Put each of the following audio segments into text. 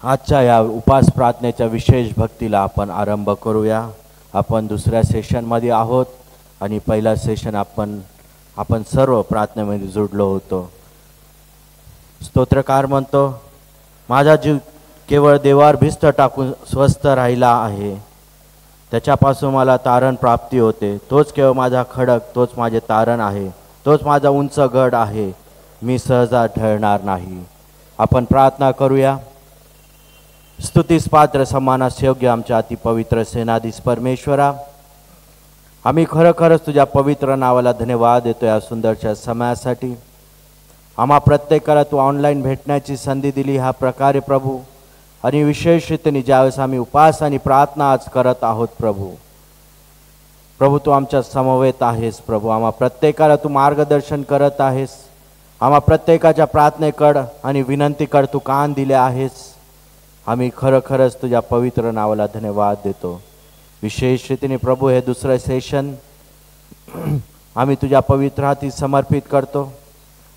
आजच्या या उपास प्रार्थनेच्या विशेष भक्तीला आपण आरंभ करूया। आपण दुसऱ्या सेशनमध्ये आहोत आणि पहिला सेशन आपण सर्व प्रार्थनेमध्ये जोडलो होतो। स्तोत्रकार म्हणतो, माझा जीव केवळ देवावर भिस्त टाकून स्वस्थ राहिला आहे, त्याच्यापासून मला तारण प्राप्ती होते। तोच केवळ माझा खडक, तोच माझे तारण आहे, तोच माझा उंच गड आहे, मी सहजा ढळणार नाही। आपण प्रार्थना करूया। स्तुतीस पात्र सम्मानास योग्य आमच्या अति पवित्र सेनाधीश परमेश्वरा, आम्ही खरोखरच तुझ्या पवित्र नावाला धन्यवाद देतो या सुंदरच्या समयासाठी। आम्हा प्रत्येकाला तू ऑनलाईन भेटण्याची संधी दिली ह्या प्रकारे प्रभू, आणि विशेष रीतीने ज्यावेळेस आम्ही उपास आणि प्रार्थना आज करत आहोत प्रभू तू आमच्या समवेत आहेस प्रभू। आम्हा प्रत्येकाला तू मार्गदर्शन करत आहेस, आम्हा प्रत्येकाच्या प्रार्थनेकड आणि विनंतीकड तू कान दिले आहेस। आम्ही खरोखरच तुझ्या पवित्र नावाला धन्यवाद देतो। विशेष रीतीने प्रभू हे दुसरं सेशन आम्ही तुझ्या पवित्र हाती समर्पित करतो।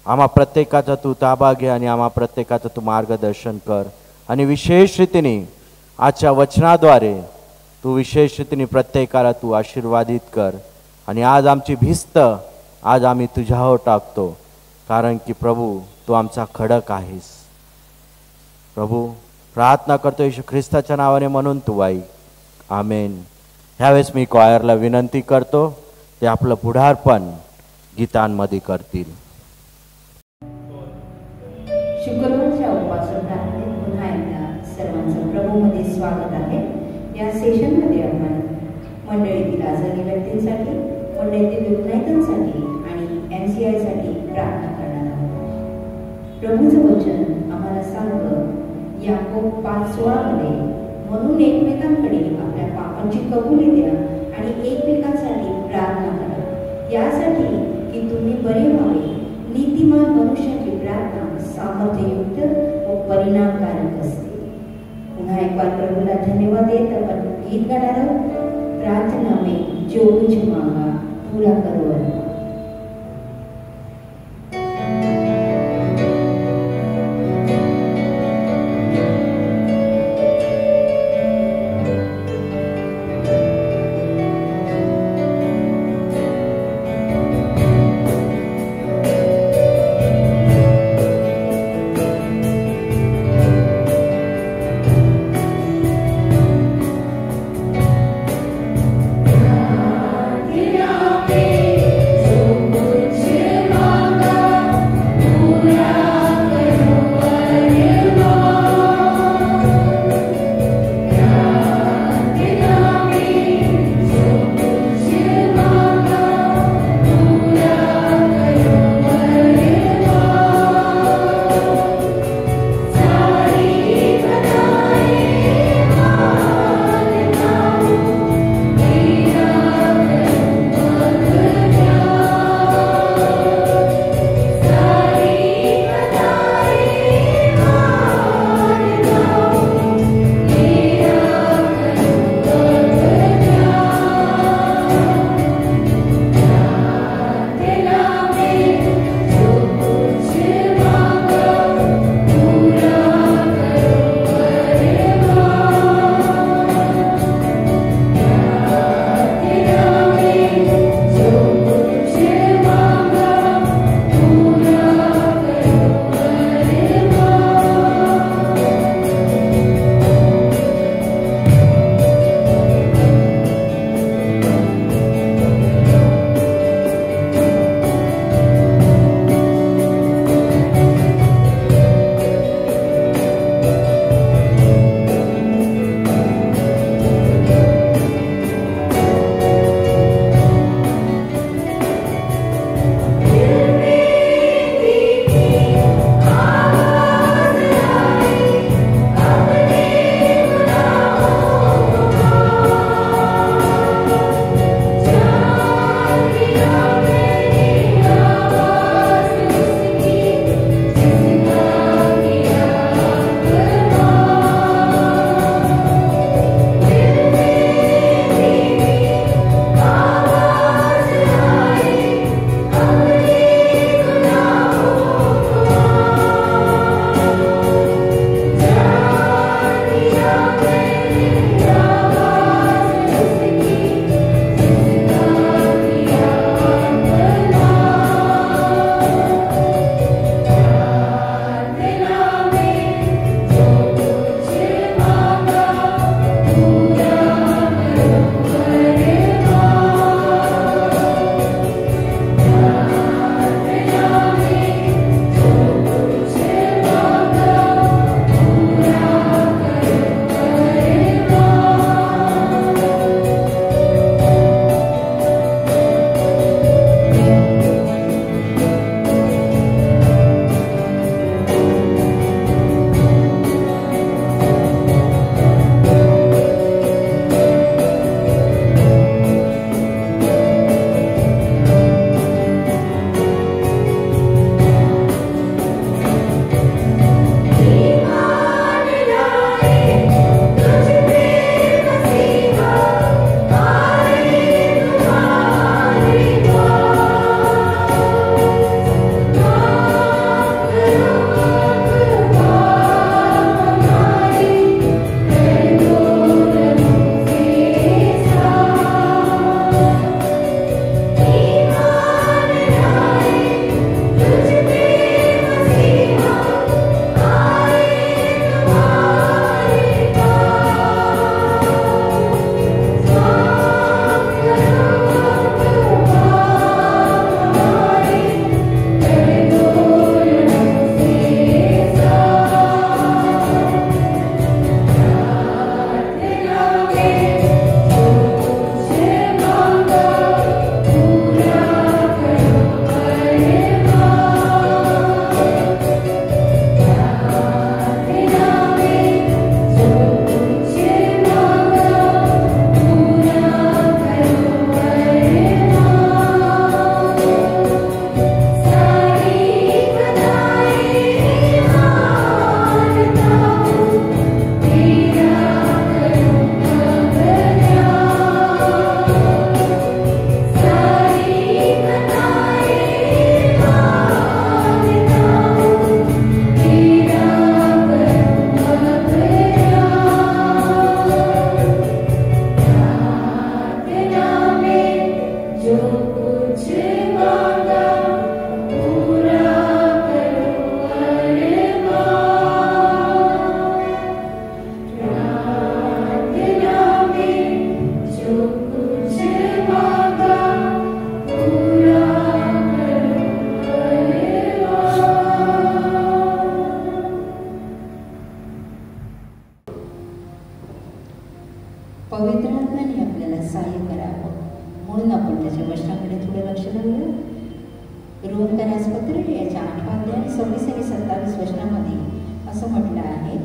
आम्हा प्रत्येकाचा तू ताबा घे आणि आम्हा प्रत्येकाचं तू मार्गदर्शन कर, आणि विशेष रीतीने आजच्या वचनाद्वारे तू विशेष रीतीने प्रत्येकाला तू आशीर्वादित कर। आणि आज आमची भिस्त आज आम्ही तुझ्यावर टाकतो, कारण की प्रभू तू आमचा खडक आहेस। प्रभू प्रार्थना करतो येशू ख्रिस्ताच्या नावाने म्हणून तू ऐक, आमेन। ह्यावेळेस मी क्वायरला विनंती करतो ते आपलं पुढारपण गीतांमध्ये करतील। शुक्रवारच्या उपास प्रार्थनेत पुन्हा एकदा सर्वांचं प्रभूमध्ये स्वागत आहे। या सेशनमध्ये आपण मंडळीतील आजारी व्यक्तींसाठी, मंडळीतील दुःखनायकांसाठी आणि MCI साठी प्रार्थना करणार आहोत। प्रभूचं वचन आम्हाला सांगतं याकोब 5:16 मध्ये, म्हणून एकमेकांकडे आपल्या पापांची कबुली द्या आणि एकमेकांसाठी प्रार्थना करा, यासाठी की तुम्ही बरे व्हावे। नीतिमान मनुष्याची प्रार्थना सामर्थ्ययुक्त व परिणामकारक असते। पुन्हा एक बार प्रभूला धन्यवाद देत आपण गीत गाणार आहोत, प्रार्थना में जो कुछ मांगा पूरा करो। Yeah. आत्म्याने आपल्याला सहाय्य करावं म्हणून आपण त्याच्या वचनाकडे थोडं लक्ष लावूया. रोमकरास पत्र याच्या 8व्या अध्याय 26 आणि 27 वचनामध्ये असं म्हटलं आहे,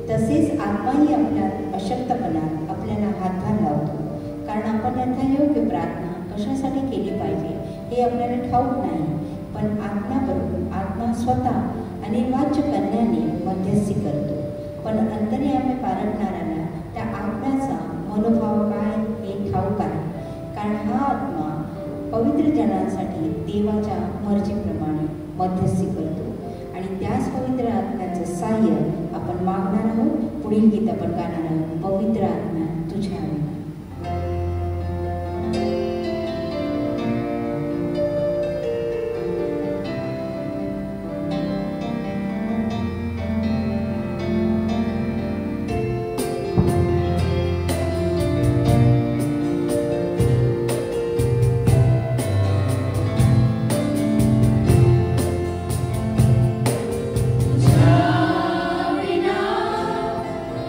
तसेच आत्माही आपल्या अशक्तपणात आपल्याला हातभार लावतो, कारण आपण यथायोग्य प्रार्थना कशासाठी केली पाहिजे हे आपल्याला ठाऊक नाही, पण आत्मा स्वतः अनिर्वाच्य कन्याने मध्यस्थी करतो. पण अंतर्यामी पारखणाऱ्याला त्या आत्म्याचा मनोभाव काय हे ठाऊक आहे, कारण हा आत्मा पवित्र जनांसाठी देवाच्या मर्जीप्रमाणे मध्यस्थी करतो आणि त्याच पवित्र आत्म्याचं सहाय्य आपण मागणार आहोत. पुढील गीत आपण गाणार आहोत, पवित्र आत्मा तुझ्या विना.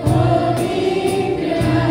Pavitra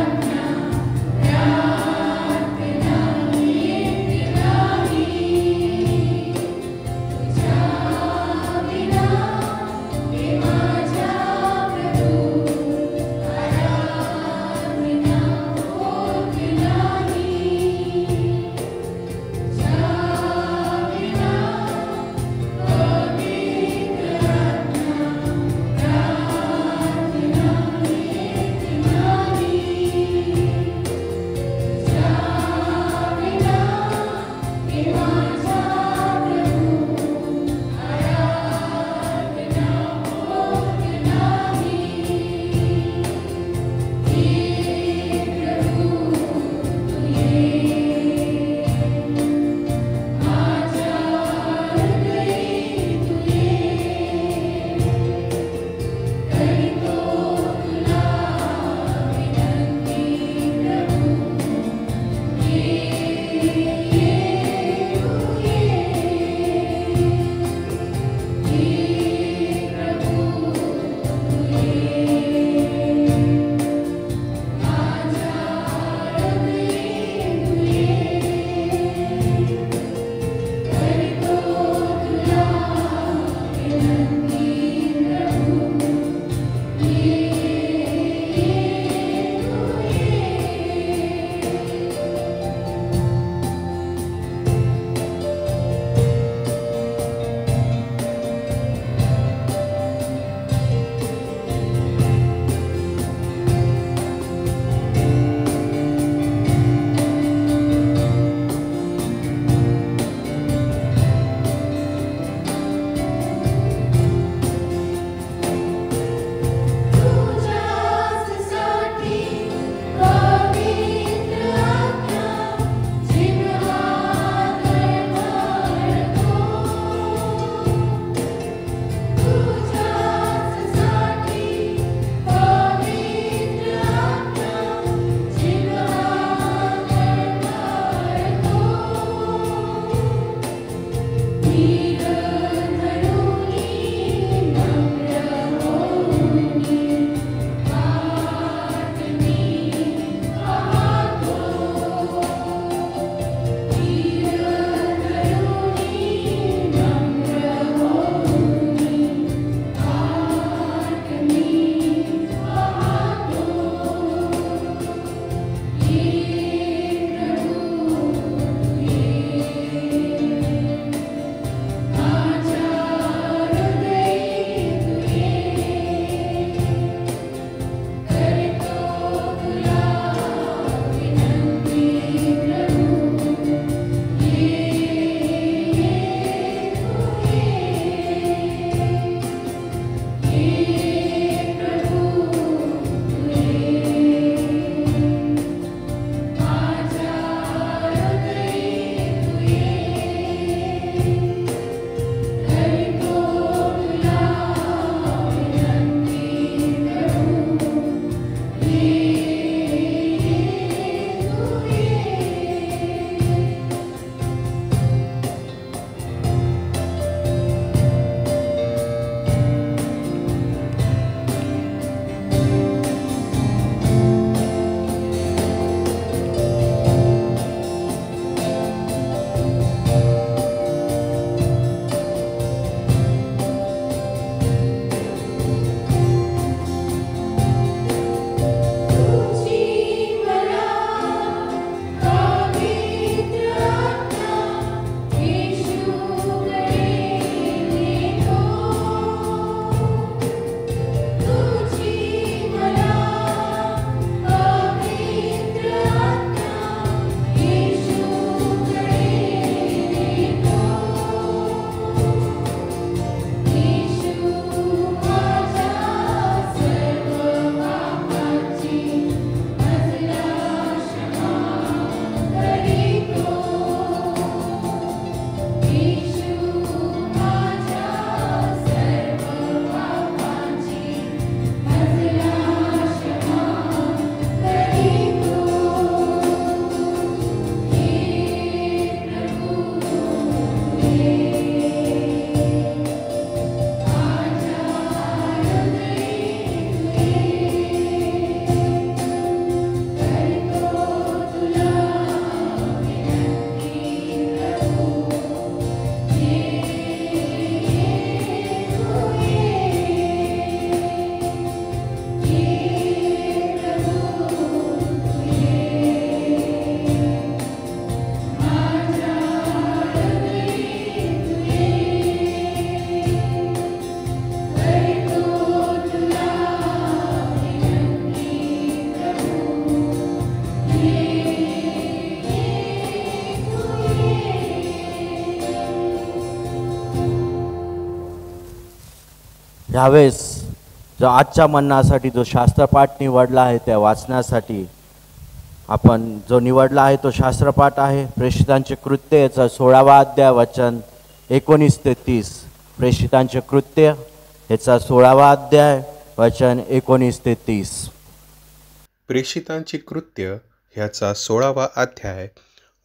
ह्यावेळेस जो आजच्या मन्नासाठी जो शास्त्रपाठ निवडला आहे त्या वाचण्यासाठी आपण जो निवडला आहे तो शास्त्रपाठ आहे प्रेषितांचे कृत्य याचा 16वा अध्याय वचन 19 ते 30. प्रेषितांचे कृत्य याचा 16वा अध्याय वचन 19 ते 30. प्रेषितांची कृत्य ह्याचा 16वा अध्याय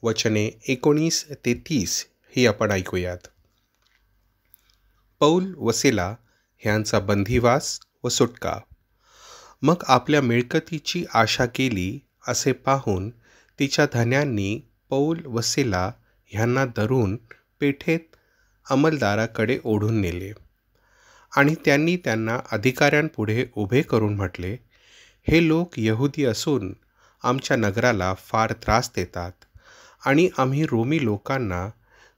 वचने 19 ते 30 ही आपण ऐकूयात. पौल व सिला ह्यांचा बंदिवास व सुटका. मग आपल्या मिळकतीची आशा केली असे पाहून तिच्या धन्यांनी पौल व सिला ह्यांना धरून पेठेत अंमलदाराकडे ओढून नेले आणि त्यांनी त्यांना अधिकाऱ्यांपुढे उभे करून म्हटले, हे लोक यहुदी असून आमच्या नगराला फार त्रास देतात आणि आम्ही रोमी लोकांना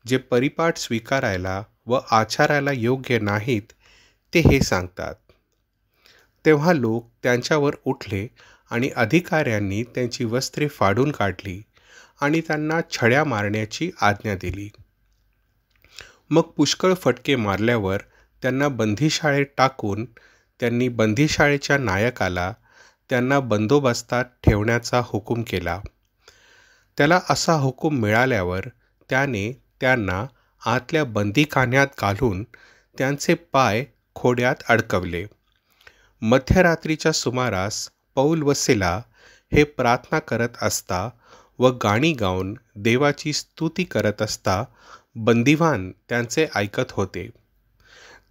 जे परिपाठ स्वीकारायला व आचारायला योग्य नाहीत ते हे सांगतात. तेव्हा लोक त्यांच्यावर उठले आणि अधिकाऱ्यांनी त्यांची वस्त्रे फाडून काढली आणि त्यांना छड्या मारण्याची आज्ञा दिली. मग पुष्कळ फटके मारल्यावर त्यांना बंदीशाळेत टाकून त्यांनी बंदीशाळेच्या नायकाला त्यांना बंदोबस्तात ठेवण्याचा हुकूम केला. त्याला असा हुकूम मिळाल्यावर त्याने त्यांना आतल्या बंदीखान्यात घालून त्यांचे पाय खोड्यात अडकवले. मध्यरात्रीच्या सुमारास पौल व सिला हे प्रार्थना करत असता व गाणी गाऊन देवाची स्तुती करत असता बंदिवान त्यांचे ऐकत होते.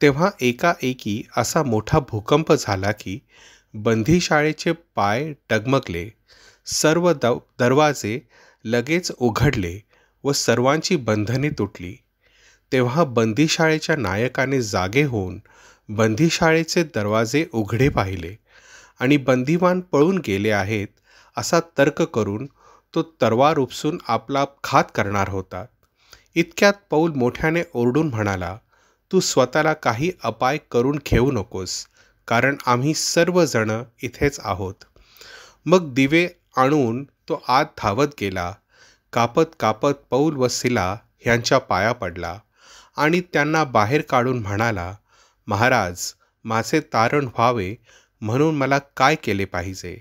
तेव्हा एकाएकी असा मोठा भूकंप झाला की बंदीशाळेचे पाय डगमगले, सर्व दरवाजे लगेच उघडले व सर्वांची बंधने तुटली. तेव्हा बंदीशाळेच्या नायकाने जागे होऊन बंदीशाळेचे दरवाजे उघडे पाहिले आणि बंदिवान पळून गेले आहेत असा तर्क करून तो तलवार उपसून आपला घात करणार होता. इतक्यात पौल मोठ्याने ओरडून म्हणाला, तू स्वतःला काही अपाय करून घेऊ नकोस, कारण आम्ही सर्वजण इथेच आहोत. मग दिवे आणून तो आत धावत गेला. कापत कापत पौल व सिला ह्यांच्या पाया पडला आणि त्यांना बाहेर काढून म्हणाला, महाराज, माझे तारण व्हावे म्हणून मला काय केले पाहिजे?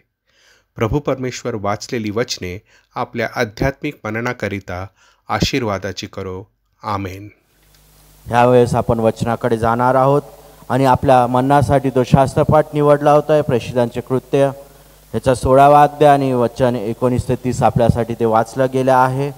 प्रभू परमेश्वर वाचलेली वचने आपल्या आध्यात्मिक मननाकरिता आशीर्वादाची करो. आमेन. ह्यावेळेस आपण वचनाकडे जाणार आहोत आणि आपल्या मन्नासाठी तो शास्त्रपाठ निवडला होता आहे प्रेषितांचे कृत्य ह्याचा 16वा अध्याय आणि वचन 19 ते 30 आपल्यासाठी ते वाचलं गेलं आहे.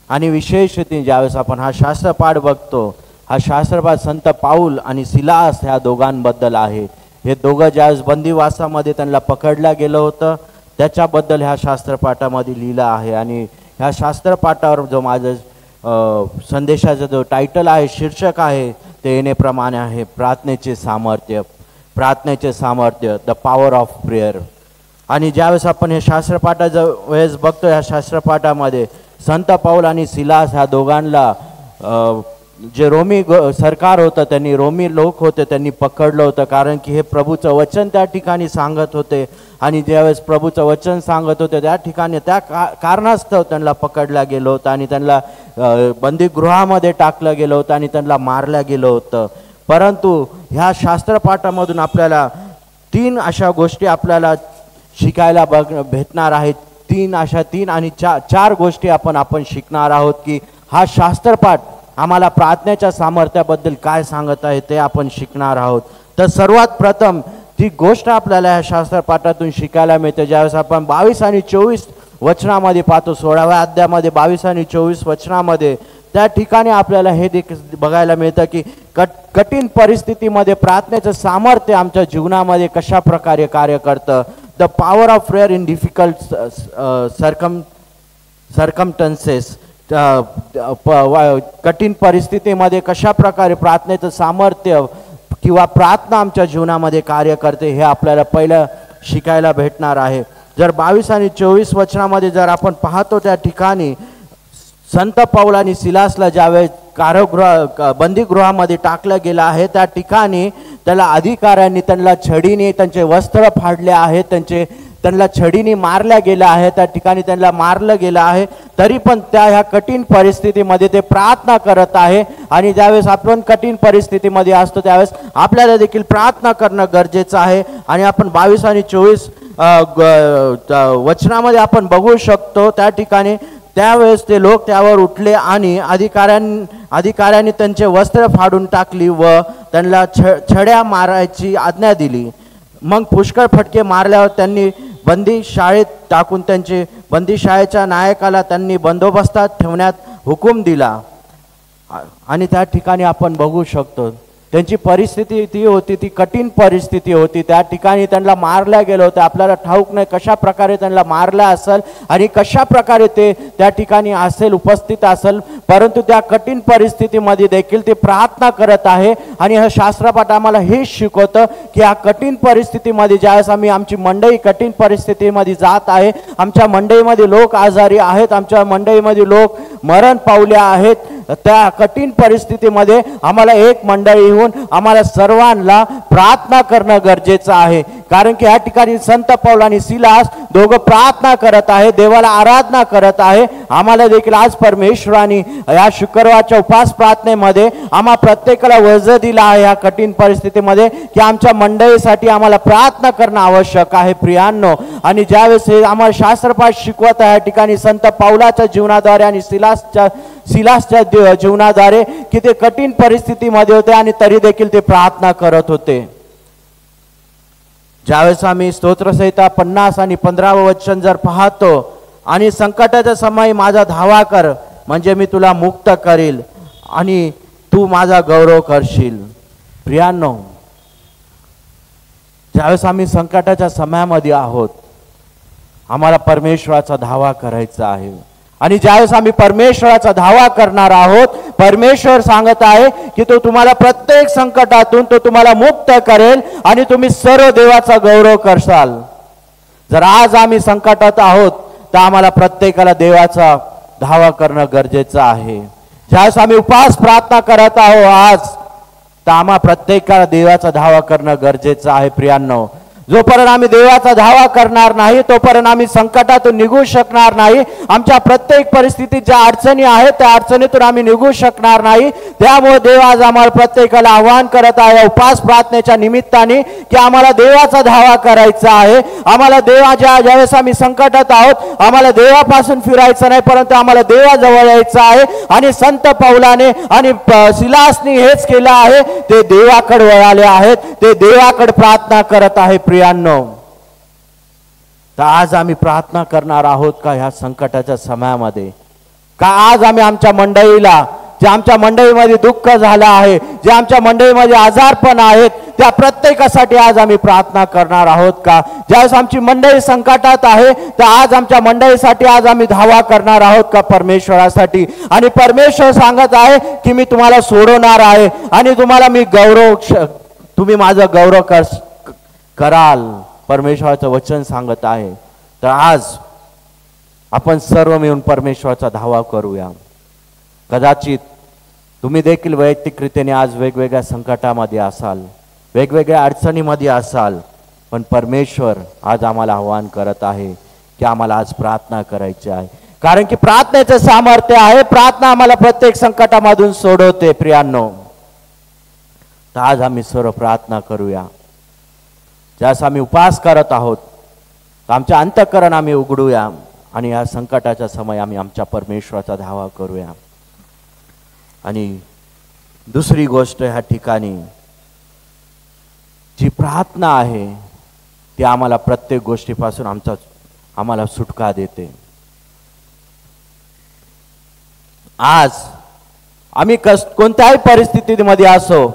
आणि विशेष रीतीने ज्यावेळेस आपण हा शास्त्रपाठ बघतो, हा शास्त्रपाठ संत पाऊल आणि सिलास ह्या दोघांबद्दल आहे. हे दोघं ज्यावेळेस बंदिवासामध्ये त्यांना पकडलं गेलं होतं त्याच्याबद्दल ह्या शास्त्रपाठामध्ये लिहिलं आहे. आणि ह्या शास्त्रपाठावर जो माझं संदेशाचा जो टायटल आहे, शीर्षक आहे, ते येण्याप्रमाणे आहे, प्रार्थनेचे सामर्थ्य. प्रार्थनेचे सामर्थ्य, द पॉवर ऑफ प्रेयर. आणि ज्यावेळेस आपण हे शास्त्रपाठाच्या वेळेस बघतो, ह्या शास्त्रपाठामध्ये संत पाऊल आणि सिलास ह्या दोघांना जे रोमी सरकार होतं, त्यांनी रोमी लोक होते, त्यांनी पकडलं होतं. कारण की हे प्रभूचं वचन त्या ठिकाणी सांगत होते आणि ज्यावेळेस प्रभूचं वचन सांगत होते त्या ठिकाणी त्या कारणास्तव त्यांना पकडलं गेलं होतं आणि त्यांना बंदीगृहामध्ये टाकलं गेलं होतं आणि त्यांना मारलं गेलं होतं. परंतु ह्या शास्त्रपाठामधून आपल्याला 3 अशा गोष्टी आपल्याला शिकायला भेटणार आहेत. 3 आणि 4 गोष्टी आपण शिकणार आहोत की हा शास्त्रपाठ आम्हाला प्रार्थनेच्या सामर्थ्याबद्दल काय सांगत आहे ते आपण शिकणार आहोत. तर सर्वात प्रथम ती गोष्ट आपल्याला ह्या शास्त्रपाठातून शिकायला मिळते. ज्यावेळेस आपण 22 आणि 24 वचनामध्ये पाहतो, 16व्या अध्यायामध्ये 22 आणि 24 वचनामध्ये त्या ठिकाणी आपल्याला हे बघायला मिळतं की कठीण परिस्थितीमध्ये प्रार्थनेचं सामर्थ्य आमच्या जीवनामध्ये कशा प्रकारे कार्य करतं. The power of prayer in difficult circumstances. कठीण परिस्थितीमध्ये कशा प्रकारे प्रार्थनेचं सामर्थ्य किंवा प्रार्थना आमच्या जीवनामध्ये कार्य करते हे आपल्याला पहिलं शिकायला भेटणार आहे. जर 22 आणि 24 वचनामध्ये जर आपण पाहतो त्या ठिकाणी संत पाऊल आणि सिलासला ज्यावेळेस बंदीगृहामध्ये टाकलं गेलं आहे त्या ठिकाणी त्याला अधिकाऱ्यांनी त्यांना छडीने त्यांचे वस्त्र फाडले आहेत, त्यांना छडीने मारल्या गेलं आहे, त्या ठिकाणी त्यांना मारलं गेलं आहे. तरी पण त्या ह्या कठीण परिस्थितीमध्ये ते प्रार्थना करत आहे. आणि ज्यावेळेस आपण कठीण परिस्थितीमध्ये असतो त्यावेळेस आपल्याला देखील प्रार्थना करणं गरजेचं आहे. आणि आपण 22 आणि 24 वचनामध्ये आपण बघू शकतो त्या ठिकाणी त्यावेळेस ते लोक त्यावर उठले आणि अधिकाऱ्यांनी त्यांचे वस्त्र फाडून टाकली व त्यांना छड्या मारायची आज्ञा दिली. मग पुष्कळ फटके मारल्यावर त्यांनी बंदीशाळेत टाकून त्यांचे बंदीशाळेच्या नायकाला त्यांनी बंदोबस्तात ठेवण्यात हुकूम दिला. आणि त्या ठिकाणी आपण बघू शकतो त्यांची परिस्थिती ती होती, ती कठीण परिस्थिती होती. त्या ठिकाणी त्यांना मारल्या गेलं होतं. आपल्याला ठाऊक नाही कशा प्रकारे त्यांना मारलं असेल आणि कशा प्रकारे ते त्या ठिकाणी असेल, उपस्थित असेल, परंतु त्या कठीण परिस्थितीमध्ये देखील ते प्रार्थना करत आहे. आणि हे शास्त्रपाठ आम्हाला हेच शिकवतं की या कठीण परिस्थितीमध्ये ज्यावेळेस आमची मंडळी कठीण परिस्थितीमध्ये जात आहे, आमच्या मंडळीमध्ये लोक आजारी आहेत, आमच्या मंडळीमध्ये लोक मरण पावले आहेत, त्या कठीण परिस्थितीमध्ये आम्हाला एक मंडळी होऊन आम्हाला सर्वांना प्रार्थना करणं गरजेचं आहे. कारण की या ठिकाणी संत पौल आणि सिलास दोघं प्रार्थना करत आहे, देवाला आराधना करत आहे. आम्हाला देखील आज परमेश्वराने या शुक्रवारच्या उपास प्रार्थनेमध्ये आम्हा प्रत्येकाला वर्ज दिला आहे या कठीण परिस्थितीमध्ये की आमच्या मंडळीसाठी आम्हाला प्रार्थना करणं आवश्यक आहे प्रियांनो. आणि ज्यावेळेस हे आम्हाला शास्त्रपाठ शिकवत आहे या ठिकाणी संत पौलाच्या जीवनाद्वारे आणि सिलासच्या जीवनाद्वारे की ते कठीण परिस्थितीमध्ये होते आणि तरी देखील ते प्रार्थना करत होते. ज्यावेळेस आम्ही स्तोत्रसंहिता 50 आणि 15 वचन जर पाहतो, आणि संकटाच्या समयी माझा धावा कर म्हणजे मी तुला मुक्त करील आणि तू माझा गौरव करशील. प्रियांनो, ज्यावेळेस आम्ही संकटाच्या समयामध्ये आहोत आम्हाला परमेश्वराचा धावा करायचा आहे. आणि ज्यावेळेस आम्ही परमेश्वराचा धावा करणार आहोत, परमेश्वर सांगत आहे की तो तुम्हाला प्रत्येक संकटातून तो तुम्हाला मुक्त करेल आणि तुम्ही सर्व देवाचा गौरव करसाल. जर आज आम्ही संकटात आहोत तर आम्हाला प्रत्येकाला देवाचा धावा करणं गरजेचं आहे. ज्यावेळेस आम्ही उपवास प्रार्थना करत आहोत आज, तर आम्हा प्रत्येकाला देवाचा धावा करणं गरजेचं आहे. प्रियांनो, जोपर्यंत आम्ही देवाचा धावा करणार नाही तोपर्यंत आम्ही संकटातून निघू शकणार नाही. आमच्या प्रत्येक परिस्थितीत ज्या अडचणी आहेत त्या अडचणीतून आम्ही निघू शकणार नाही. त्यामुळे देव आज आम्हाला प्रत्येकाला आवाहन करत आहे उपवास प्रार्थनेच्या निमित्ताने की आम्हाला देवाचा धावा करायचा आहे. आम्हाला ज्यावेळेस आम्ही संकटात आहोत आम्हाला देवापासून फिरायचं नाही, परंतु आम्हाला देवाजवळ यायचं आहे. आणि संत पौलाने आणि सिलासने हेच केलं आहे. ते देवाकडे वळाले आहेत, ते देवाकडे प्रार्थना करत आहे. प्रियांनो, तर आज आम्ही प्रार्थना करणार आहोत का ह्या संकटाच्या समयामध्ये? का आज आम्ही आमच्या मंडळीला, जे आमच्या मंडळीमध्ये दुःख झालं आहे, जे आमच्या मंडळीमध्ये आजारपण आहेत, त्या प्रत्येकासाठी आज आम्ही प्रार्थना करणार आहोत का? ज्यावेळेस आमची मंडळी संकटात आहे तर आज आमच्या मंडळीसाठी आज आम्ही धावा करणार आहोत का परमेश्वरासाठी? आणि परमेश्वर सांगत आहे की मी तुम्हाला सोडवणार आहे आणि तुम्हाला मी तुम्ही माझं गौरव कराल. परमेश्वराचं वचन सांगत आहे. तर आज आपण सर्व मिळून परमेश्वराचा धावा करूया. कदाचित तुम्ही देखील वैयक्तिकरीतीने आज वेगवेगळ्या संकटामध्ये असाल, वेगवेगळ्या अडचणीमध्ये असाल, पण परमेश्वर आज आम्हाला आवाहन करत आहे की आम्हाला आज प्रार्थना करायची आहे. कारण की प्रार्थनेचं सामर्थ्य आहे. प्रार्थना आम्हाला प्रत्येक संकटामधून सोडवते. प्रियांनो, तर आज आम्ही सर्व प्रार्थना करूया. ज्यास आम्ही उपवास करत आहोत आमच्या अंतःकरण आम्ही उघडूया आणि या संकटाच्या समय आम्ही आमच्या परमेश्वराचा धावा करूया. आणि दुसरी गोष्ट ह्या ठिकाणी जी प्रार्थना आहे ती आम्हाला प्रत्येक गोष्टीपासून आम्हाला सुटका देते. आज आम्ही कोणत्याही परिस्थितीमध्ये असो,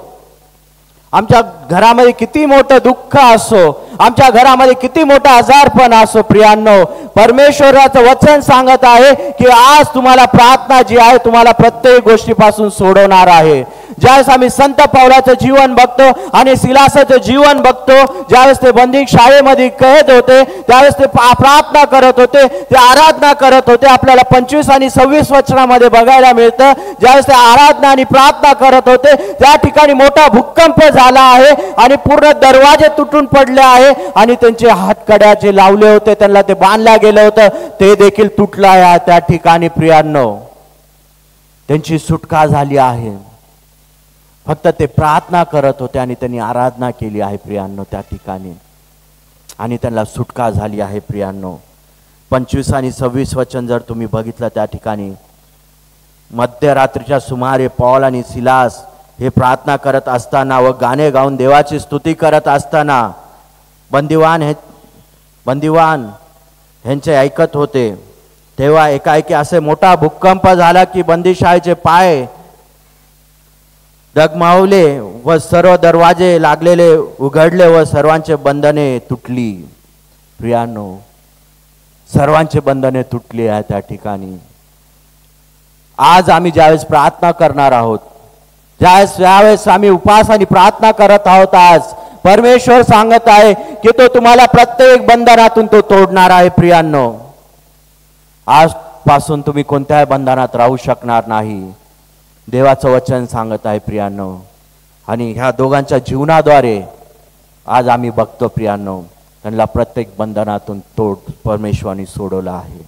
आमच्या घरामध्ये किती मोठं दुःख असो, आमच्या घरामध्ये किती मोठा आजारपण असो, प्रियांनो, परमेश्वराचं वचन सांगत आहे की आज तुम्हाला प्रार्थना जी आहे तुम्हाला प्रत्येक गोष्टीपासून सोडवणार आहे. ज्यावेळेस आम्ही संत पौलाचं जीवन बघतो आणि सिलासाचं जीवन बघतो, ज्यावेळेस ते बंदी शाळेमध्ये कैद होते त्यावेळेस ते प्रार्थना करत होते, ते आराधना करत होते. आपल्याला 25 आणि 26 वचनामध्ये बघायला मिळतं ज्यावेळेस ते आराधना आणि प्रार्थना करत होते त्या ठिकाणी मोठा भूकंप झाला झाला आहे आणि पूर्ण दरवाजे तुटून पडले आहे आणि त्यांचे हातकड्या जे लावले होते त्यांना ते बांधल्या गेलं होतं ते देखील तुटलं आहे त्या ठिकाणी प्रियांनो. त्यांची सुटका झाली आहे. फक्त ते प्रार्थना करत होते आणि त्यांनी आराधना केली आहे प्रियांनो त्या ठिकाणी आणि त्यांना सुटका झाली आहे प्रियांनो. 25 आणि 26 वचन जर तुम्ही बघितलं त्या ठिकाणी मध्यरात्रीच्या सुमारे पौल आणि सिलास हे प्रार्थना करत असताना व गाणे गाऊन देवाची स्तुती करत असताना बंदिवान ह्यांचे ऐकत होते. तेव्हा एकाएकी असे मोठा भूकंप झाला की बंदिशाळेचे पाय डगमगले व सर्व दरवाजे लागलेले उघडले व सर्वांचे बंधने तुटली. प्रियांनो, सर्वांचे बंधने तुटली आहे त्या ठिकाणी. आज आम्ही ज्यावेळेस प्रार्थना करणार आहोत, ज्यावेळेस आम्ही उपवास आणि प्रार्थना करत आहोत, आज परमेश्वर सांगत आहे की तो तुम्हाला प्रत्येक बंधनातून तो तोडणार आहे. प्रियांनो, आजपासून तुम्ही कोणत्याही बंधनात राहू शकणार नाही, देवाचं वचन सांगत आहे प्रियांनो. आणि ह्या दोघांच्या जीवनाद्वारे आज आम्ही बघतो प्रियांनो, त्यांना प्रत्येक बंधनातून तोड परमेश्वराने सोडवला आहे.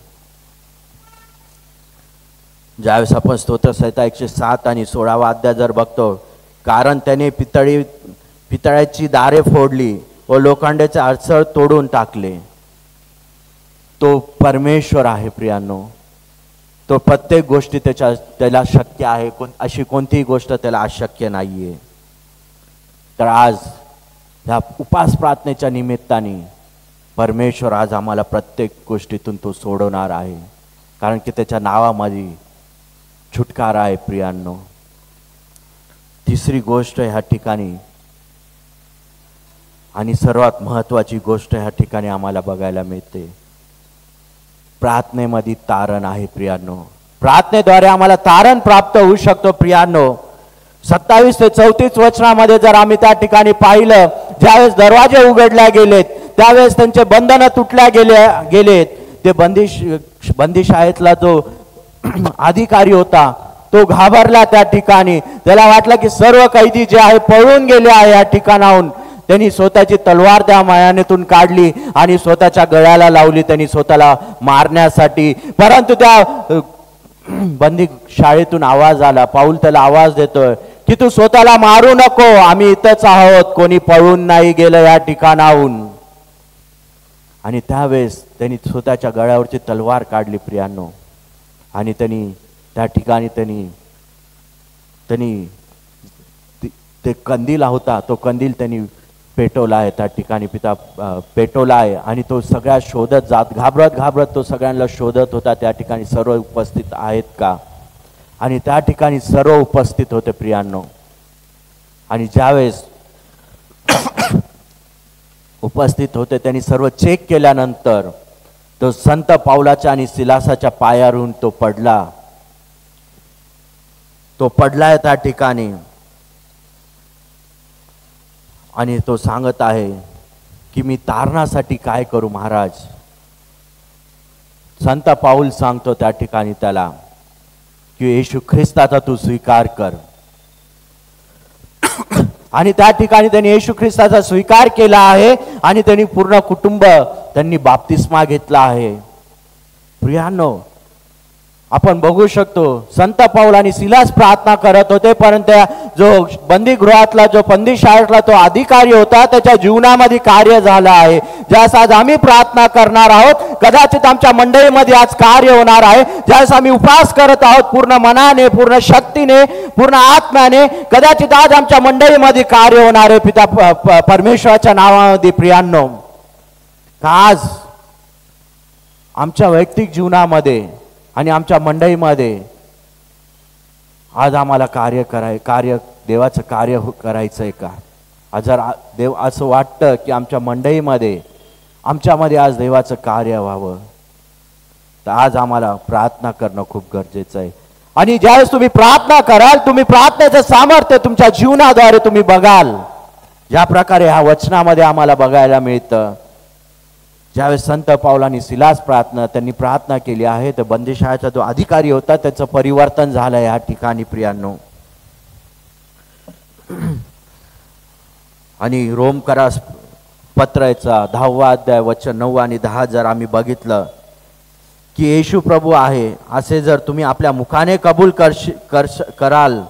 ज्यावेळेस आपण स्तोत्रसंहिता 107 आणि 16वा अध्याय जर बघतो, कारण त्याने पितळाची दारे फोडली व लोखंडाचे अडसर तोडून टाकले. तो परमेश्वर आहे प्रियांनो. तो प्रत्येक गोष्टी त्याला शक्य आहे, अशी कोणतीही गोष्ट त्याला अशक्य नाहीये. तर आज ह्या उपास प्रार्थनेच्या निमित्ताने परमेश्वर आज आम्हाला प्रत्येक गोष्टीतून तो सोडवणार आहे, कारण की त्याच्या नावामध्ये छुटकारा आहे प्रियांनो. तिसरी गोष्ट ह्या ठिकाणी आणि सर्वात महत्त्वाची गोष्ट ह्या ठिकाणी आम्हाला बघायला मिळते, प्रार्थनेमध्ये तारण आहे प्रियांनो. प्रार्थनेद्वारे आम्हाला तारण प्राप्त होऊ शकतो प्रियांनो. 27 ते 34 वचनामध्ये जर आम्ही त्या ठिकाणी पाहिलं, ज्यावेळेस दरवाजे उघडल्या गेलेत त्यावेळेस त्यांचे बंधन तुटल्या गेलेत. ते बंदिशाळेतला जो अधिकारी होता तो घाबरला त्या ठिकाणी. त्याला वाटलं की सर्व कैदी जे आहे पळून गेले आहे या ठिकाणाहून. त्यांनी स्वतःची तलवार त्या मयानेतून काढली आणि स्वतःच्या गळ्याला लावली, त्यांनी स्वतःला मारण्यासाठी. परंतु त्या बंदी शाळेतून आवाज आला, पाऊल त्याला आवाज देतोय की तू स्वतःला मारू नको, आम्ही इथंच आहोत, कोणी पळून नाही गेलं या ठिकाणाहून. आणि त्यावेळेस त्यांनी स्वतःच्या गळ्यावरची तलवार काढली प्रियांनो आणि त्यांनी त्या ठिकाणी त्यांनी ते कंदील होता, तो कंदील त्यांनी पेटवला आहे त्या ठिकाणी, पेटवला आहे. आणि तो सगळ्या शोधत जात, घाबरत तो सगळ्यांना शोधत होता त्या ठिकाणी सर्व उपस्थित आहेत का. आणि त्या ठिकाणी सर्व उपस्थित होते प्रियांनो. आणि ज्यावेळेस उपस्थित होते त्यांनी सर्व चेक केल्यानंतर तो संत पावलाच्या आणि सिलासाच्या पायावरून तो पडलाय त्या ठिकाणी. आणि तो सांगत आहे की मी तारणासाठी काय करू महाराज. संत पाऊल सांगतो त्या ठिकाणी त्याला की येशू ख्रिस्ताचा तू स्वीकार कर. आणि त्या ठिकाणी त्यांनी येशू ख्रिस्ताचा स्वीकार केला आहे आणि त्यांनी पूर्ण कुटुंब त्यांनी बाप्तिस्मा घेतला आहे. प्रियांनो, आपण बघू शकतो संत पाऊल आणि सिलास प्रार्थना करत होते, परंतु जो बंदीगृहातला जो बंदीशाळेतला तो अधिकारी होता त्याच्या जीवनामध्ये कार्य झालं आहे. ज्यास आज आम्ही प्रार्थना करणार आहोत, कदाचित आमच्या मंडळीमध्ये आज कार्य होणार आहे. ज्यास आम्ही उपवास करत आहोत पूर्ण मनाने, पूर्ण शक्तीने, पूर्ण आत्म्याने, कदाचित आज आमच्या मंडळीमध्ये कार्य होणार आहे पिता परमेश्वराच्या नावामध्ये. प्रियांनो, आज आमच्या वैयक्तिक जीवनामध्ये आणि आमच्या मंडळीमध्ये आज आम्हाला देवाचं कार्य करायचं आहे का. जर देव असं वाटतं की आमच्या मंडळीमध्ये आमच्यामध्ये आज देवाचं कार्य व्हावं, तर आज आम्हाला प्रार्थना करणं खूप गरजेचं आहे. आणि ज्यावेळेस तुम्ही प्रार्थना कराल, तुम्ही प्रार्थनेचं सामर्थ्य तुमच्या जीवनाद्वारे तुम्ही बघाल. ज्या प्रकारे ह्या वचनामध्ये आम्हाला बघायला मिळतं, ज्यावेळेस संत पाऊल आणि सिलास त्यांनी प्रार्थना केली आहे, तर बंदिशाळेचा जो अधिकारी होता त्याचं परिवर्तन झालं या ठिकाणी प्रियांनो. आणि रोमकरास पत्राचा 10वा अध्याय वचन 9 आणि 10 जर आम्ही बघितलं की येशू प्रभू आहे असे जर तुम्ही आपल्या मुखाने कबूल कराल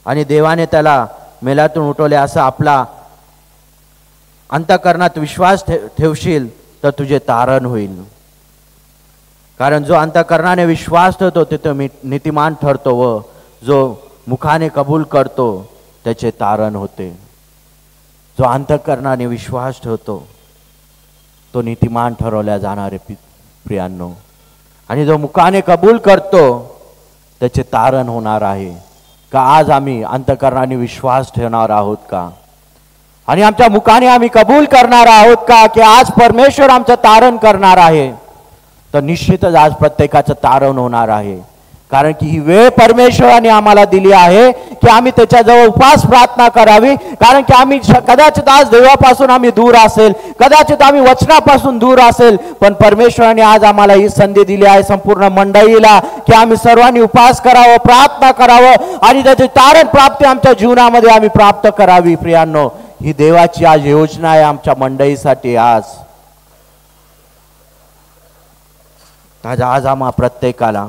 आणि देवाने त्याला मेल्यातून उठवले असं आपला अंतःकरणात विश्वास ठेवशील तर तुझे तारण होईल. कारण जो अंतःकरणाने विश्वास ठेवतो तो नीतिमान ठरतो व जो मुखाने कबूल करतो त्याचे तारण होते. जो अंतःकरणाने विश्वास ठेवतो तो नीतिमान ठरवल्या जाणारे प्रियांनो, आणि जो मुखाने कबूल करतो त्याचे तारण होणार आहे. का आज आम्ही अंतःकरणाने विश्वास ठेवणार आहोत का आणि आमच्या मुखाने आम्ही कबूल करणार आहोत का की आज परमेश्वर आमचं तारण करणार आहे? तर निश्चितच आज प्रत्येकाचं तारण होणार आहे. कारण की ही वेळ परमेश्वराने आम्हाला दिली आहे की आम्ही त्याच्याजवळ उपवास प्रार्थना करावी. कारण की आम्ही कदाचित आज देवापासून आम्ही दूर असेल, कदाचित आम्ही वचनापासून दूर असेल, पण परमेश्वराने आज आम्हाला ही संधी दिली आहे संपूर्ण मंडळीला की आम्ही सर्वांनी उपवास करावं, प्रार्थना करावं आणि त्याची तारण प्राप्ती आमच्या जीवनामध्ये आम्ही प्राप्त करावी. प्रियांनो, ही देवाची आज योजना आहे आमच्या मंडळीसाठी. आज आम्हा प्रत्येकाला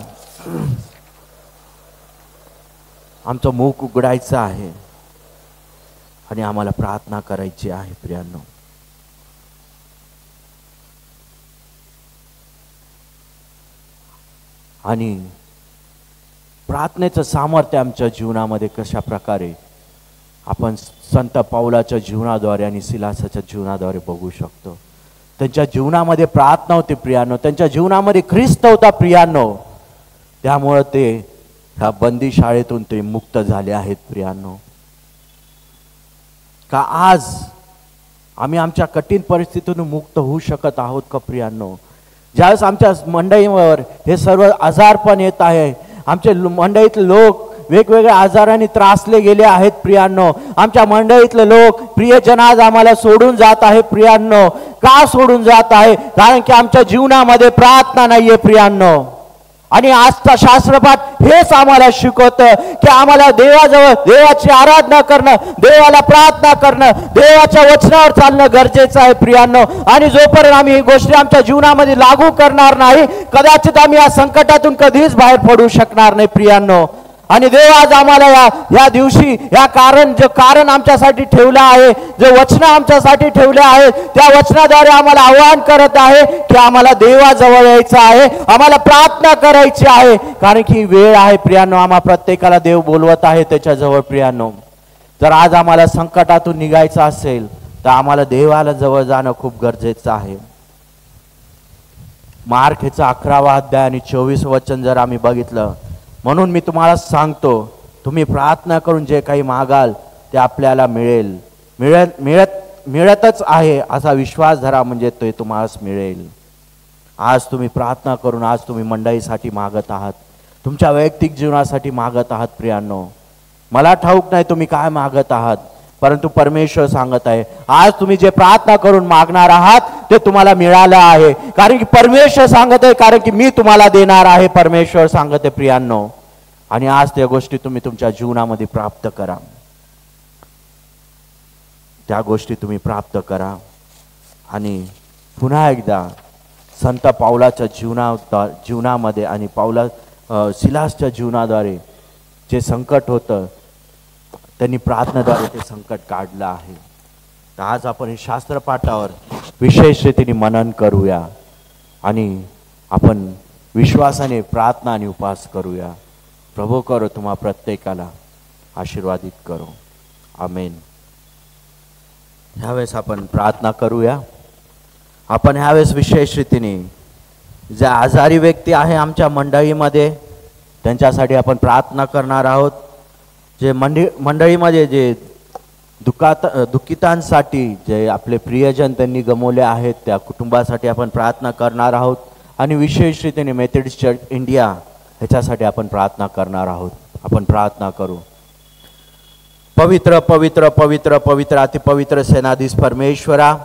आमचं मुख उघडायचं आहे आणि आम्हाला प्रार्थना करायची आहे. प्रियांनो, आणि प्रार्थनेचं सामर्थ्य आमच्या जीवनामध्ये कशा प्रकारे आपण संत पौलाच्या जीवनाद्वारे आणि सिलासाच्या जीवनाद्वारे बघू शकतो. त्यांच्या जीवनामध्ये प्रार्थना होती प्रियांनो, त्यांच्या जीवनामध्ये ख्रिस्त होता प्रियांनो, त्यामुळे ते ह्या बंदी शाळेतून ते मुक्त झाले आहेत. प्रियांनो, का आज आम्ही आमच्या कठीण परिस्थितीतून मुक्त होऊ शकत आहोत का? प्रियांनो, ज्यावेळेस आमच्या मंडळीवर हे सर्व आजारपण येत आहे, आमचे मंडळीतले लोक वेगवेगळ्या आजाराने त्रासले गेले आहेत. प्रियांनो, आमच्या मंडळीतले लोक प्रियजन आज आम्हाला सोडून जात आहे. प्रियांनो, का सोडून जात आहे? कारण की आमच्या जीवनामध्ये प्रार्थना नाहीये. प्रियांनो, आणि आजचा शास्त्रपाठ हेच आम्हाला शिकवतं की आम्हाला देवाजवळ देवाची आराधना करणं, देवाला प्रार्थना करणं, देवाच्या वचनावर चालणं गरजेचं आहे. प्रियांनो, आणि जोपर्यंत आम्ही ही गोष्टी आमच्या जीवनामध्ये लागू करणार नाही, कदाचित आम्ही या संकटातून कधीच बाहेर पडू शकणार नाही. प्रियांनो, आणि देव आज आम्हाला या दिवशी जे कारण आमच्यासाठी ठेवलं आहे, जे वचन आमच्यासाठी ठेवले आहे, त्या वचनाद्वारे आम्हाला आवाहन करत आहे की आम्हाला देवाजवळ यायचं आहे, आम्हाला प्रार्थना करायची आहे. कारण की वेळ आहे प्रियांनो, आम्हा प्रत्येकाला देव बोलवत आहे त्याच्याजवळ. प्रियांनो, जर आज आम्हाला संकटातून निघायचं असेल तर आम्हाला देवाला जवळ जाणं खूप गरजेचं आहे. मार्क ह्याचा 11वा अध्याय आणि 24 वचन जर आम्ही बघितलं, म्हणून मी तुम्हाला सांगतो, तुम्ही प्रार्थना करून जे काही मागाल ते आपल्याला मिळतच आहे असा विश्वास धरा, म्हणजे ते तुम्हालाच मिळेल. आज तुम्ही प्रार्थना करून आज तुम्ही मंडळीसाठी मागत आहात, तुमच्या वैयक्तिक जीवनासाठी मागत आहात. प्रियांनो, मला ठाऊक नाही तुम्ही काय मागत आहात, परंतु परमेश्वर सांगत आहे आज तुम्ही जे प्रार्थना करून मागणार आहात ते तुम्हाला मिळालं आहे. कारण की परमेश्वर सांगत आहे, कारण की मी तुम्हाला देणार आहे, परमेश्वर सांगत आहे. प्रियांनो, आणि आज त्या गोष्टी तुम्ही तुमच्या जीवनामध्ये प्राप्त करा, त्या गोष्टी तुम्ही प्राप्त करा. आणि पुन्हा एकदा संत पौलाच्या जीवनामध्ये आणि सिलासच्या जीवनाद्वारे जे संकट होतं त्यांनी प्रार्थनेद्वारे ते संकट काढलं आहे. तर आज आपण हे शास्त्रपाठावर विशेष रीतीने मनन करूया आणि आपण विश्वासाने प्रार्थना आणि उपवास करूया. प्रभू करो तुम्हा प्रत्येकाला आशीर्वादित करो. आमेन. ह्यावेळेस आपण प्रार्थना करूया. आपण ह्यावेळेस विशेष रीतीने जे आजारी व्यक्ती आहे आमच्या मंडळीमध्ये त्यांच्यासाठी आपण प्रार्थना करणार आहोत. जे मंडळीमध्ये जे दुःखितांसाठी जे आपले प्रियजन त्यांनी गमावले आहेत त्या कुटुंबासाठी आपण प्रार्थना करणार आहोत. आणि विशेष रीतीने मेथडिस्ट चर्च इंडिया ह्याच्यासाठी आपण प्रार्थना करणार आहोत. आपण प्रार्थना करू. पवित्र पवित्र पवित्र पवित्र अतिपवित्र सेनाधीश परमेश्वरा,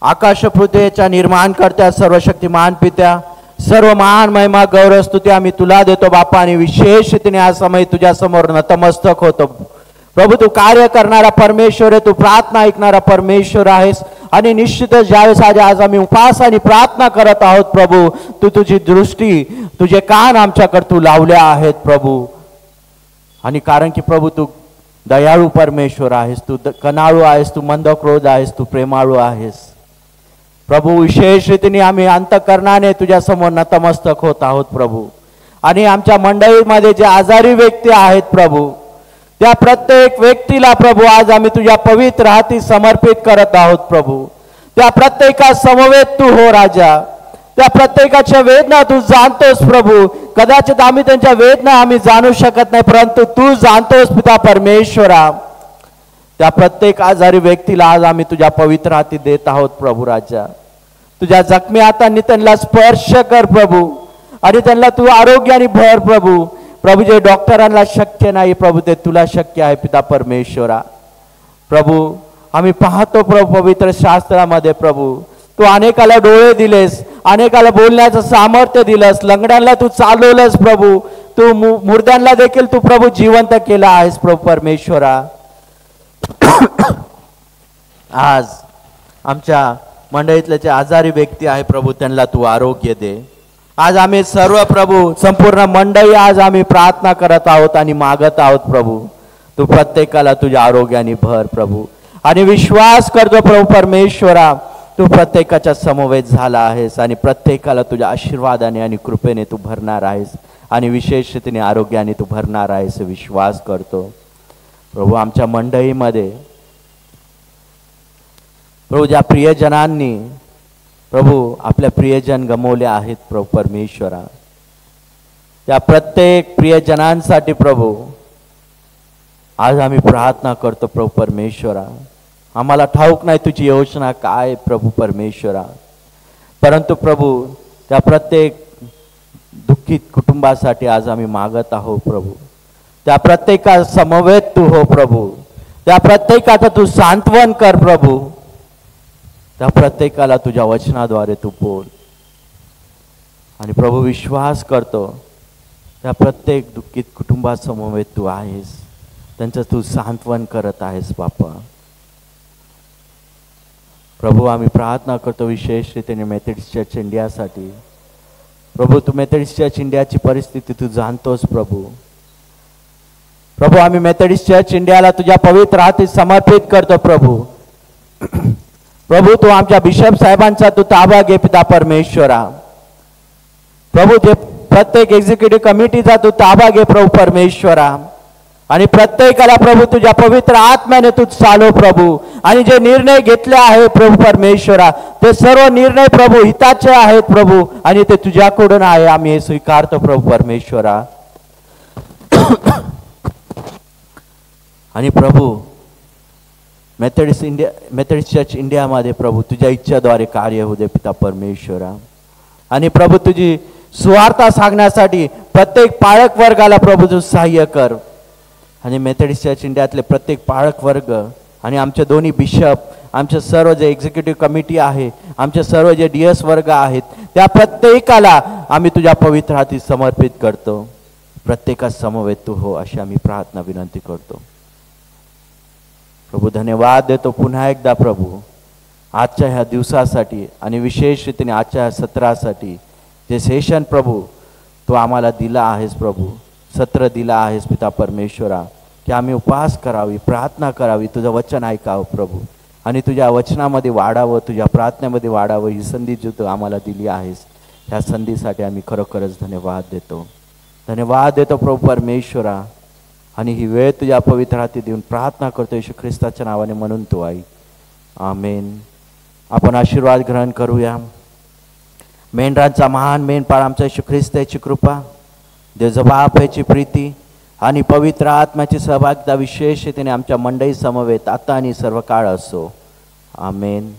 आकाश पृथ्वीच्या निर्माणकर्त्या, सर्वशक्तिमान पित्या, सर्व महान महिमा गौरव स्तुती आम्ही तुला देतो बापा. आणि विशेष रीतीने आज समय तुझ्या समोर नतमस्तक होतो प्रभू तू कार्य करणारा परमेश्वर आहे, तू प्रार्थना ऐकणारा परमेश्वर आहेस. आणि निश्चितच ज्यावेळेस आज आम्ही उपास आणि प्रार्थना करत आहोत प्रभू, तू तुझी दृष्टी, तुझे कान आमच्याकडे तू लावले आहेत प्रभू. आणि कारण की प्रभू तू दयाळू परमेश्वर आहेस, तू कनाळू आहेस, तू मंद क्रोध आहेस, तू प्रेमाळू आहेस प्रभू. विशेष रीतीने आम्ही अंतःकरणाने तुझ्या समोर नतमस्तक होत आहोत प्रभू. आणि आमच्या मंडळीमध्ये जे आजारी व्यक्ती आहेत प्रभू, त्या प्रत्येक व्यक्तीला प्रभू आज आम्ही तुझ्या पवित्र हाती समर्पित करत आहोत प्रभू. त्या प्रत्येका समवेत तू हो राजा. त्या प्रत्येकाच्या वेदना तू जाणतोस प्रभू. कदाचित आम्ही त्यांच्या वेदना आम्ही जाणू शकत नाही, परंतु तू जाणतोस पिता परमेश्वरा. त्या प्रत्येक आजारी व्यक्तीला आज आम्ही तुझ्या पवित्र हाती देत आहोत प्रभू राजा. तुझ्या जखमी हातांनी त्यांना स्पर्श कर प्रभू. आणि त्यांना तू आरोग्याने भर प्रभू. प्रभू जे डॉक्टरांना शक्य नाही प्रभू, ते तुला शक्य आहे पिता परमेश्वरा. प्रभू आम्ही पाहतो प्रभू पवित्र शास्त्रामध्ये प्रभू तू अनेकाला डोळे दिलेस, अनेकाला बोलण्याचं सामर्थ्य दिलंस, लंगड्यांना तू चालवलंस प्रभू. तू मुर्द्यांना देखील तू प्रभू जिवंत केला आहेस प्रभू परमेश्वरा. आज आमच्या मंडळीतले जे आजारी व्यक्ती आहे प्रभू, त्यांना तू आरोग्य दे. आज आम्ही सर्व प्रभू संपूर्ण मंडळी आज आम्ही प्रार्थना करत आहोत आणि मागत आहोत प्रभू. तू प्रत्येकाला तुझ्या आरोग्याने भर प्रभू. आणि विश्वास करतो प्रभू परमेश्वरा, तू प्रत्येकाच्या समवेत झाला आहेस आणि प्रत्येकाला तुझ्या आशीर्वादाने आणि कृपेने तू भरणार आहेस आणि विशेष रीतीने आरोग्याने तू भरणार आहेस विश्वास करतो प्रभू. आमच्या मंडळीमध्ये प्रभू ज्या प्रियजनांनी प्रभू आपल्या प्रियजन गमावले आहेत प्रभू परमेश्वरा, त्या प्रत्येक प्रियजनांसाठी प्रभू आज आम्ही प्रार्थना करतो प्रभू परमेश्वरा. आम्हाला ठाऊक नाही तुझी योजना काय प्रभू परमेश्वरा, परंतु प्रभू त्या प्रत्येक दुःखित कुटुंबासाठी आज आम्ही मागत आहोत प्रभू. त्या प्रत्येका समवेत तू हो प्रभू. त्या प्रत्येकाचं तू सांत्वन कर प्रभू. त्या प्रत्येकाला तुझ्या वचनाद्वारे तू बोल. आणि प्रभू विश्वास करतो त्या प्रत्येक दुःखित कुटुंबासमवेत तू आहेस, त्यांचं तू सांत्वन करत आहेस बापा. प्रभू आम्ही प्रार्थना करतो विशेष रीतीने मेथडिस्ट चर्च इंडियासाठी प्रभू. तू मेथडिस्ट चर्च इंडियाची परिस्थिती तू जाणतोस प्रभू. प्रभू आम्ही मेथडिस्ट चर्च इंडियाला तुझ्या पवित्र हाती समर्पित करतो प्रभू. प्रभू तू आमच्या बिशप साहेबांचा तू ताबा घे पिता परमेश्वरा. प्रभू जे प्रत्येक एक्झिक्युटिव्ह कमिटीचा तू ताबा घे प्रभू परमेश्वरा. आणि प्रत्येकाला प्रभू तुझ्या पवित्र आत्म्याने तू चालव प्रभू. आणि जे निर्णय घेतले आहे प्रभू परमेश्वरा, ते सर्व निर्णय प्रभू हिताचे आहेत प्रभू आणि ते तुझ्याकडून आहे. आम्ही हे स्वीकारतो प्रभू परमेश्वरा. आणि प्रभू मेथडिस्ट चर्च इंडियामध्ये प्रभू तुझ्या इच्छाद्वारे कार्य होऊ दे पिता परमेश्वरा. आणि प्रभू तुझी सुवार्ता सांगण्यासाठी प्रत्येक पाळक वर्गाला प्रभू तू सहाय्य कर. आणि मेथडिस्ट चर्च इंडियातले प्रत्येक पाळक वर्ग आणि आमचे दोन्ही बिशप, आमचे सर्व जे एक्झिक्युटिव्ह कमिटी आहे, आमचे सर्व जे DS वर्ग आहेत, त्या प्रत्येकाला आम्ही तुझ्या पवित्र हाती समर्पित करतो. प्रत्येका समवेत तू हो अशी आम्ही प्रार्थना विनंती करतो प्रभू. धन्यवाद देतो पुन्हा एकदा प्रभू आजच्या ह्या दिवसासाठी आणि विशेष रीतीने आजच्या ह्या सत्रासाठी जे सेशन प्रभू तू आम्हाला दिला आहेस प्रभू, सत्र दिला आहेस पिता परमेश्वरा, की आम्ही उपवास करावी, प्रार्थना करावी, तुझं वचन ऐकावं प्रभू आणि तुझ्या वचनामध्ये वाढावं, तुझ्या प्रार्थनेमध्ये वाढावं. ही संधी जी तू आम्हाला दिली आहेस ह्या संधीसाठी आम्ही खरोखरच धन्यवाद देतो. धन्यवाद देतो प्रभू परमेश्वरा. आणि ही वेळ तुझ्या पवित्र हाती देऊन प्रार्थना करतो येशू ख्रिस्ताच्या नावाने म्हणून तो आई आमेन. आपण आशीर्वाद ग्रहण करूया. मेंढरांचा महान मेंढपाळ आमचा येशू ख्रिस्त याची कृपा, देव बाप याची प्रीती आणि पवित्र आत्म्याची सहभागिता विशेषतेने आमच्या मंडळी समवेत आता आणि सर्व काळ असो. आमेन.